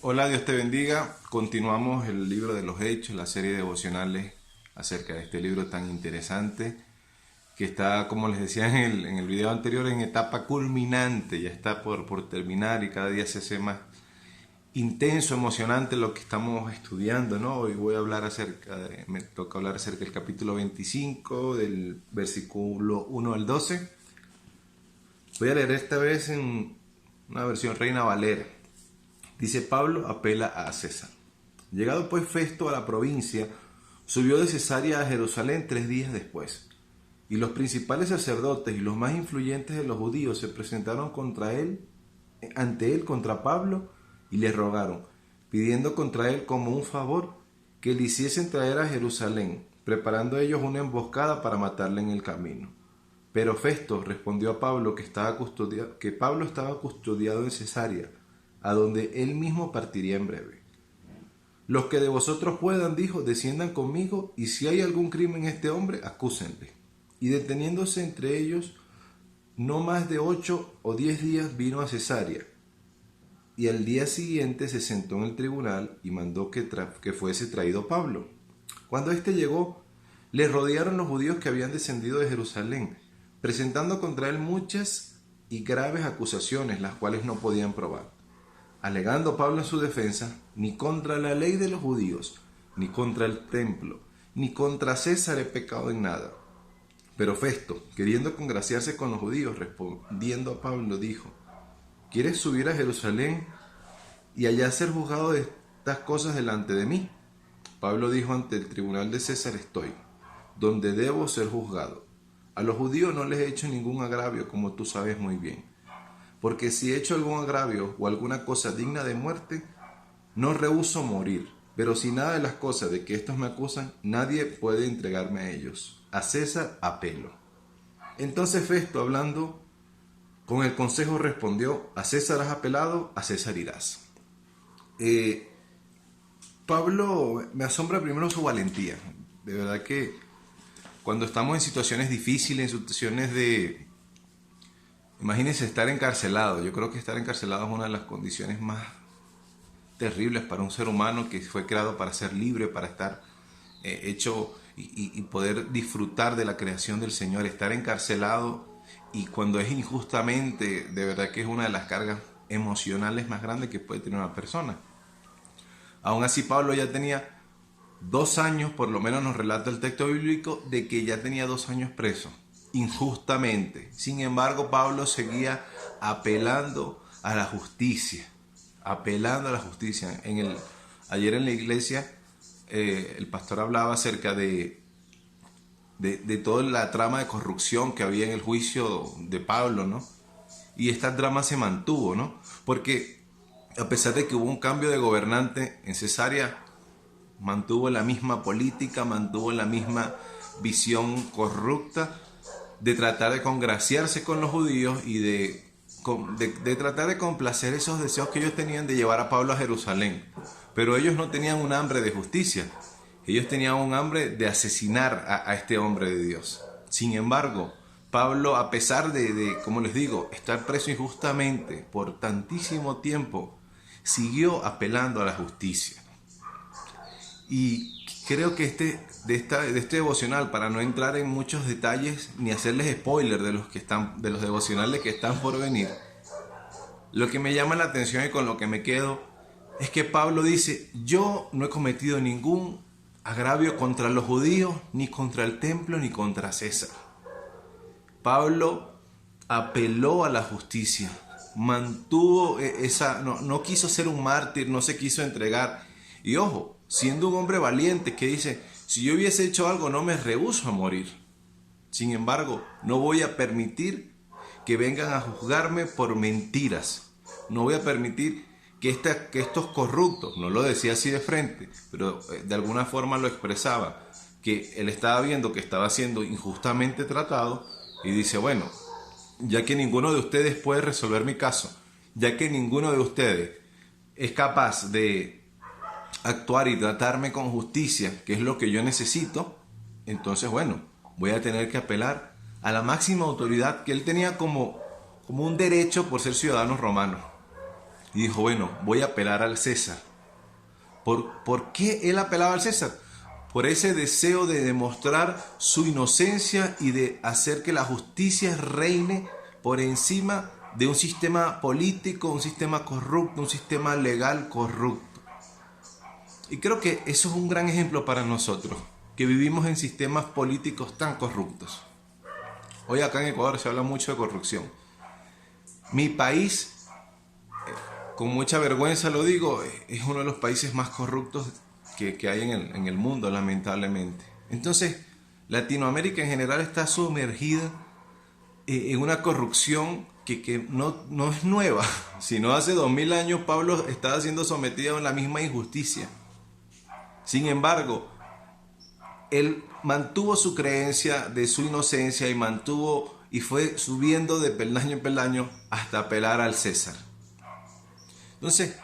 Hola, Dios te bendiga. Continuamos el libro de los Hechos, la serie de devocionales acerca de este libro tan interesante que está, como les decía en el video anterior, en etapa culminante, ya está por terminar y cada día se hace más intenso, emocionante lo que estamos estudiando, ¿no? Hoy voy a hablar me toca hablar acerca del capítulo 25, del versículo 1 al 12. Voy a leer esta vez en una versión Reina Valera. Dice: Pablo apela a César. Llegado pues Festo a la provincia, subió de Cesarea a Jerusalén 3 días después. Y los principales sacerdotes y los más influyentes de los judíos se presentaron ante él contra Pablo, y le rogaron, pidiendo contra él como un favor, que le hiciesen traer a Jerusalén, preparando ellos una emboscada para matarle en el camino. Pero Festo respondió a Pablo que Pablo estaba custodiado en Cesarea, a donde él mismo partiría en breve. Los que de vosotros puedan, dijo, desciendan conmigo, y si hay algún crimen en este hombre, acúsenle. Y deteniéndose entre ellos, no más de 8 o 10 días vino a Cesarea, y al día siguiente se sentó en el tribunal y mandó que fuese traído Pablo. Cuando éste llegó, le rodearon los judíos que habían descendido de Jerusalén, presentando contra él muchas y graves acusaciones, las cuales no podían probar. Alegando Pablo en su defensa, ni contra la ley de los judíos, ni contra el templo, ni contra César he pecado en nada. Pero Festo, queriendo congraciarse con los judíos, respondiendo a Pablo, dijo: ¿Quieres subir a Jerusalén y allá ser juzgado de estas cosas delante de mí? Pablo dijo: ante el tribunal de César estoy, donde debo ser juzgado. A los judíos no les he hecho ningún agravio, como tú sabes muy bien. Porque si he hecho algún agravio o alguna cosa digna de muerte, no rehúso morir. Pero si nada de las cosas de que estos me acusan, nadie puede entregarme a ellos. A César apelo. Entonces Festo, hablando con el consejo, respondió: a César has apelado, a César irás. Pablo me asombra primero su valentía. De verdad que cuando estamos en situaciones difíciles, en situaciones de... Imagínense estar encarcelado. Yo creo que estar encarcelado es una de las condiciones más terribles para un ser humano que fue creado para ser libre, para estar hecho y poder disfrutar de la creación del Señor. Estar encarcelado, y cuando es injustamente, de verdad que es una de las cargas emocionales más grandes que puede tener una persona. Aún así, Pablo ya tenía 2 años, por lo menos nos relata el texto bíblico, de que ya tenía 2 años preso, injustamente. Sin embargo, Pablo seguía apelando a la justicia, apelando a la justicia. Ayer en la iglesia, el pastor hablaba acerca de toda la trama de corrupción que había en el juicio de Pablo, ¿no? Y esta trama se mantuvo, ¿no? Porque a pesar de que hubo un cambio de gobernante en Cesarea, mantuvo la misma política, mantuvo la misma visión corrupta de tratar de congraciarse con los judíos y de tratar de complacer esos deseos que ellos tenían de llevar a Pablo a Jerusalén. Pero ellos no tenían un hambre de justicia, ellos tenían un hambre de asesinar a este hombre de Dios. Sin embargo, Pablo, a pesar como les digo, estar preso injustamente por tantísimo tiempo, siguió apelando a la justicia. Y creo que de este devocional, para no entrar en muchos detalles ni hacerles spoiler de los devocionales que están por venir, lo que me llama la atención y con lo que me quedo es que Pablo dice: yo no he cometido ningún agravio contra los judíos, ni contra el templo, ni contra César. Pablo apeló a la justicia, mantuvo no quiso ser un mártir, no se quiso entregar. Y ojo, siendo un hombre valiente que dice: si yo hubiese hecho algo, no me rehúso a morir. Sin embargo, no voy a permitir que vengan a juzgarme por mentiras. No voy a permitir que estos corruptos, no lo decía así de frente, pero de alguna forma lo expresaba, que él estaba viendo que estaba siendo injustamente tratado, y dice: bueno, ya que ninguno de ustedes puede resolver mi caso, ya que ninguno de ustedes es capaz de actuar y tratarme con justicia, que es lo que yo necesito, entonces bueno, voy a tener que apelar a la máxima autoridad que él tenía como un derecho por ser ciudadano romano. y dijo, bueno, voy a apelar al César. ¿Por qué él apelaba al César? Por ese deseo de demostrar su inocencia y de hacer que la justicia reine por encima de un sistema político, un sistema corrupto, un sistema legal corrupto. Y creo que eso es un gran ejemplo para nosotros, que vivimos en sistemas políticos tan corruptos. Hoy acá en Ecuador se habla mucho de corrupción. Mi país, con mucha vergüenza lo digo, es uno de los países más corruptos que hay en el mundo, lamentablemente. Entonces, Latinoamérica en general está sumergida en una corrupción que no es nueva, sino hace 2000 años Pablo estaba siendo sometido a la misma injusticia. Sin embargo, él mantuvo su creencia de su inocencia y fue subiendo de peldaño en peldaño hasta apelar al César. Entonces,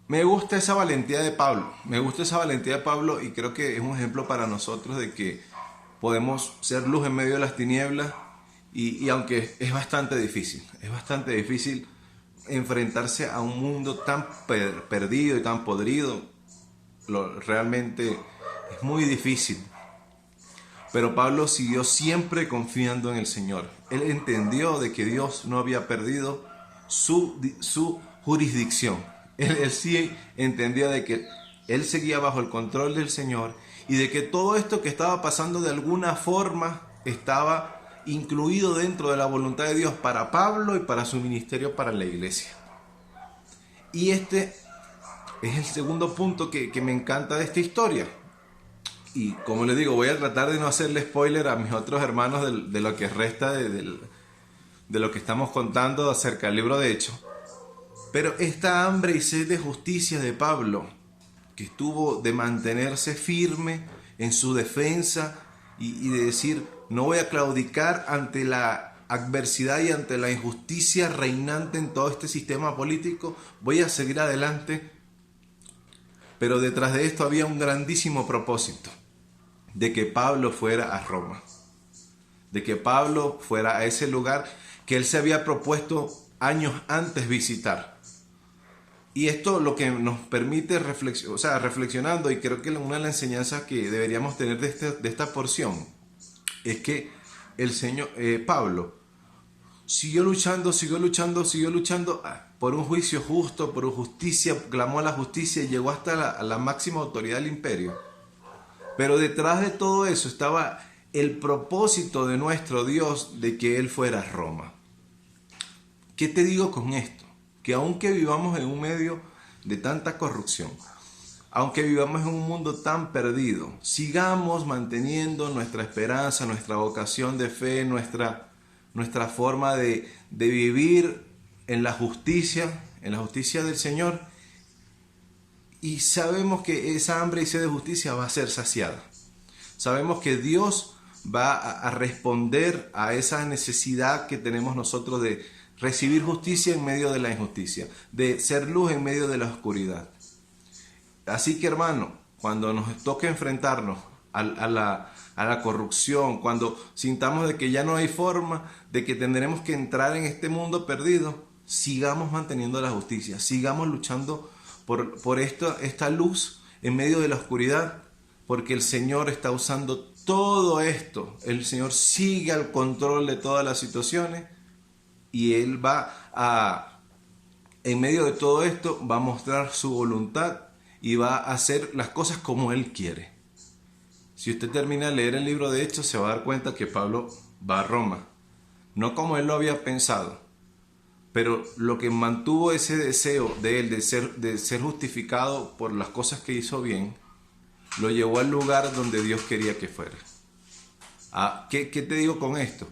me gusta esa valentía de Pablo, y creo que es un ejemplo para nosotros de que podemos ser luz en medio de las tinieblas y aunque es bastante difícil enfrentarse a un mundo tan perdido y tan podrido, realmente es muy difícil. Pero Pablo siguió siempre confiando en el Señor. Él entendió de que Dios no había perdido su jurisdicción. Él sí entendía de que él seguía bajo el control del Señor y de que todo esto que estaba pasando de alguna forma estaba incluido dentro de la voluntad de Dios para Pablo y para su ministerio para la iglesia. Y este es el segundo punto que me encanta de esta historia. Y como les digo, voy a tratar de no hacerle spoiler a mis otros hermanos de lo que resta de lo que estamos contando acerca del libro de Hechos. Pero esta hambre y sed de justicia de Pablo, que estuvo de mantenerse firme en su defensa y de decir, no voy a claudicar ante la adversidad y ante la injusticia reinante en todo este sistema político, voy a seguir adelante. Pero detrás de esto había un grandísimo propósito, de que Pablo fuera a Roma, de que Pablo fuera a ese lugar que él se había propuesto años antes visitar. Y esto lo que nos permite reflexionando, y creo que una de las enseñanzas que deberíamos tener de esta porción, es que el Señor, Pablo, siguió luchando por un juicio justo, por justicia, clamó a la justicia y llegó hasta la máxima autoridad del imperio. Pero detrás de todo eso estaba el propósito de nuestro Dios de que Él fuera a Roma. ¿Qué te digo con esto? Que aunque vivamos en un medio de tanta corrupción, aunque vivamos en un mundo tan perdido, sigamos manteniendo nuestra esperanza, nuestra vocación de fe, nuestra forma de vivir en la justicia del Señor, y sabemos que esa hambre y sed de justicia va a ser saciada. Sabemos que Dios va a responder a esa necesidad que tenemos nosotros de recibir justicia en medio de la injusticia, de ser luz en medio de la oscuridad. Así que, hermano, cuando nos toque enfrentarnos a la corrupción, cuando sintamos de que ya no hay forma, de que tendremos que entrar en este mundo perdido, sigamos manteniendo la justicia, sigamos luchando por esta luz en medio de la oscuridad, porque el Señor está usando todo esto. El Señor sigue al control de todas las situaciones y Él en medio de todo esto, va a mostrar su voluntad y va a hacer las cosas como Él quiere. Si usted termina de leer el libro de Hechos, se va a dar cuenta que Pablo va a Roma, no como él lo había pensado, pero lo que mantuvo ese deseo de él de ser justificado por las cosas que hizo bien, lo llevó al lugar donde Dios quería que fuera. ¿Qué te digo con esto?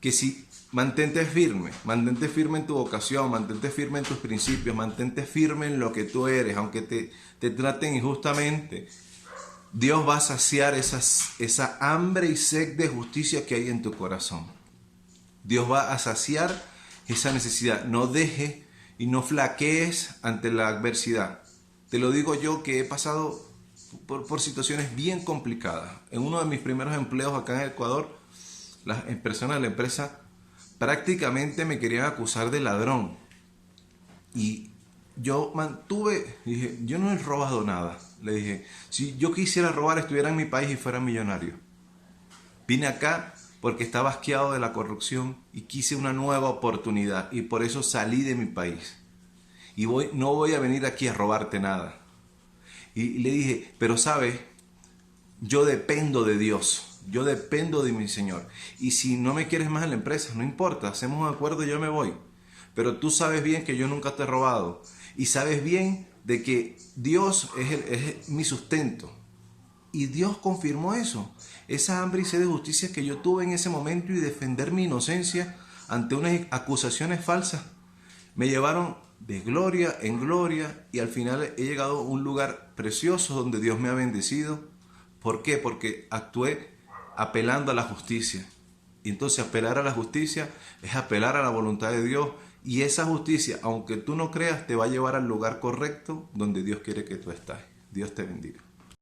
Que si mantente firme en tu vocación, mantente firme en tus principios, mantente firme en lo que tú eres, aunque te traten injustamente, Dios va a saciar esa hambre y sed de justicia que hay en tu corazón. Dios va a saciar esa necesidad. No dejes y no flaquees ante la adversidad. Te lo digo yo, que he pasado por situaciones bien complicadas. En uno de mis primeros empleos acá en Ecuador, las personas de la empresa prácticamente me querían acusar de ladrón. Y yo dije, yo no he robado nada. Le dije, si yo quisiera robar, estuviera en mi país y fuera millonario. Vine acá porque estaba asqueado de la corrupción y quise una nueva oportunidad y por eso salí de mi país. Y no voy a venir aquí a robarte nada. Y le dije, pero sabes, yo dependo de Dios, yo dependo de mi Señor. Y si no me quieres más en la empresa, no importa, hacemos un acuerdo y yo me voy. Pero tú sabes bien que yo nunca te he robado. Y sabes bien de que Dios es mi sustento. Y Dios confirmó eso. Esa hambre y sed de justicia que yo tuve en ese momento y defender mi inocencia ante unas acusaciones falsas me llevaron de gloria en gloria y al final he llegado a un lugar precioso donde Dios me ha bendecido. ¿Por qué? Porque actué apelando a la justicia. Y entonces apelar a la justicia es apelar a la voluntad de Dios. Y esa justicia, aunque tú no creas, te va a llevar al lugar correcto donde Dios quiere que tú estés. Dios te bendiga.